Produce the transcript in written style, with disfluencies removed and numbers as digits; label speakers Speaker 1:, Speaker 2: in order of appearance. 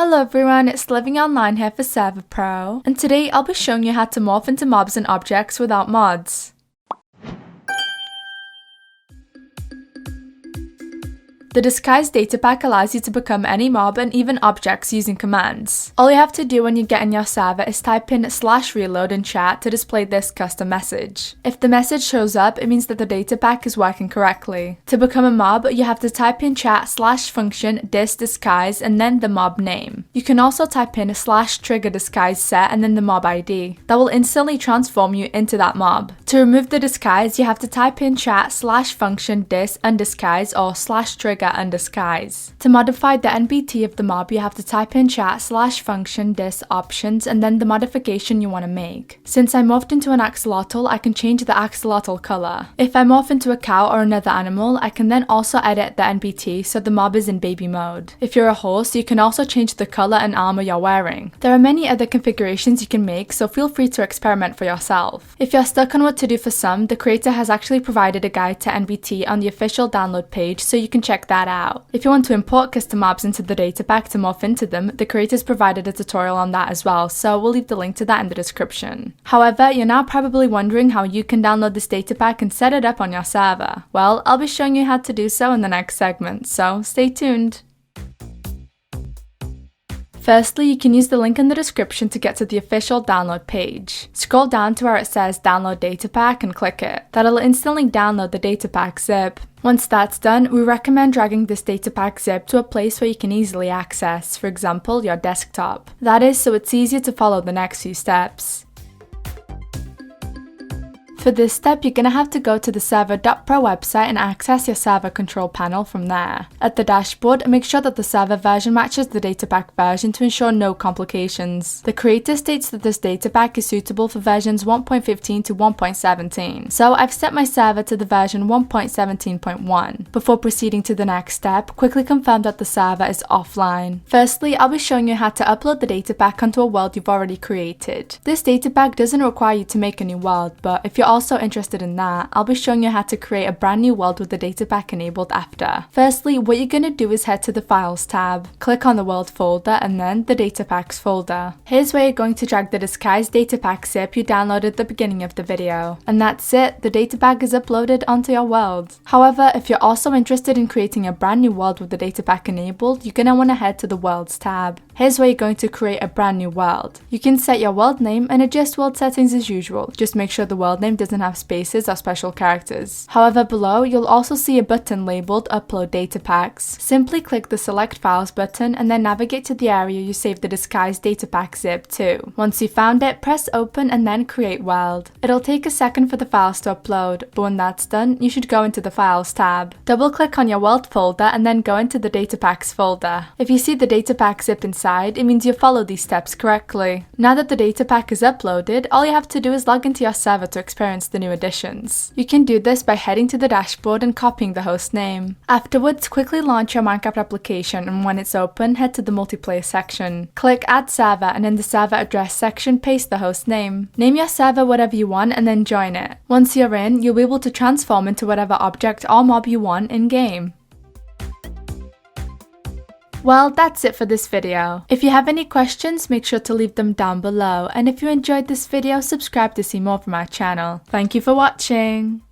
Speaker 1: Hello everyone, it's Living Online here for Server.pro, and today I'll be showing you how to morph into mobs and objects without mods. The Disguise Datapack allows you to become any mob and even objects using commands. All you have to do when you get in your server is type in /reload in chat to display this custom message. If the message shows up, it means that the datapack is working correctly. To become a mob, you have to type in chat /function disguise and then the mob name. You can also type in /trigger disguise set and then the mob ID. That will instantly transform you into that mob. To remove the disguise, you have to type in chat /function undisguise or /trigger undisguise. To modify the NBT of the mob, you have to type in chat /function options and then the modification you want to make. Since I morphed into an axolotl, I can change the axolotl color. If I morph into a cow or another animal, I can then also edit the NBT so the mob is in baby mode. If you're a horse, you can also change the color and armor you're wearing. There are many other configurations you can make, so feel free to experiment for yourself. If you're stuck on what to do for some, the creator has actually provided a guide to NBT on the official download page, so you can check that out. If you want to import custom mobs into the datapack to morph into them, the creators provided a tutorial on that as well, so we'll leave the link to that in the description. However, you're now probably wondering how you can download this datapack and set it up on your server. Well, I'll be showing you how to do so in the next segment, so stay tuned. Firstly, you can use the link in the description to get to the official download page. Scroll down to where it says Download Datapack and click it. That'll instantly download the datapack zip. Once that's done, we recommend dragging this datapack zip to a place where you can easily access, for example, your desktop. That is so it's easier to follow the next few steps. For this step, you're going to have to go to the Server.pro website and access your server control panel from there. At the dashboard, make sure that the server version matches the datapack version to ensure no complications. The creator states that this datapack is suitable for versions 1.15 to 1.17, so I've set my server to the version 1.17.1. Before proceeding to the next step, quickly confirm that the server is offline. Firstly, I'll be showing you how to upload the datapack onto a world you've already created. This datapack doesn't require you to make a new world, but if you're also interested in that, I'll be showing you how to create a brand new world with the datapack enabled after. Firstly, what you're going to do is head to the Files tab, click on the World folder and then the Datapacks folder. Here's where you're going to drag the Disguise Datapack zip you downloaded at the beginning of the video. And that's it, the datapack is uploaded onto your world. However, if you're also interested in creating a brand new world with the datapack enabled, you're going to want to head to the Worlds tab. Here's where you're going to create a brand new world. You can set your world name and adjust world settings as usual, just make sure the world name doesn't have spaces or special characters. However, below you'll also see a button labeled Upload Datapacks. Simply click the Select Files button and then navigate to the area you saved the Disguise Datapack zip to. Once you've found it, press Open and then Create World. It'll take a second for the files to upload, but when that's done, you should go into the Files tab. Double click on your World folder and then go into the Datapacks folder. If you see the datapack zip inside, it means you followed these steps correctly. Now that the datapack is uploaded, all you have to do is log into your server to experience the new additions. You can do this by heading to the dashboard and copying the host name. Afterwards, quickly launch your Minecraft application and when it's open, head to the multiplayer section. Click Add Server and in the server address section, paste the host name. Name your server whatever you want and then join it. Once you're in, you'll be able to transform into whatever object or mob you want in-game. Well, that's it for this video. If you have any questions, make sure to leave them down below, and if you enjoyed this video, subscribe to see more from our channel. Thank you for watching!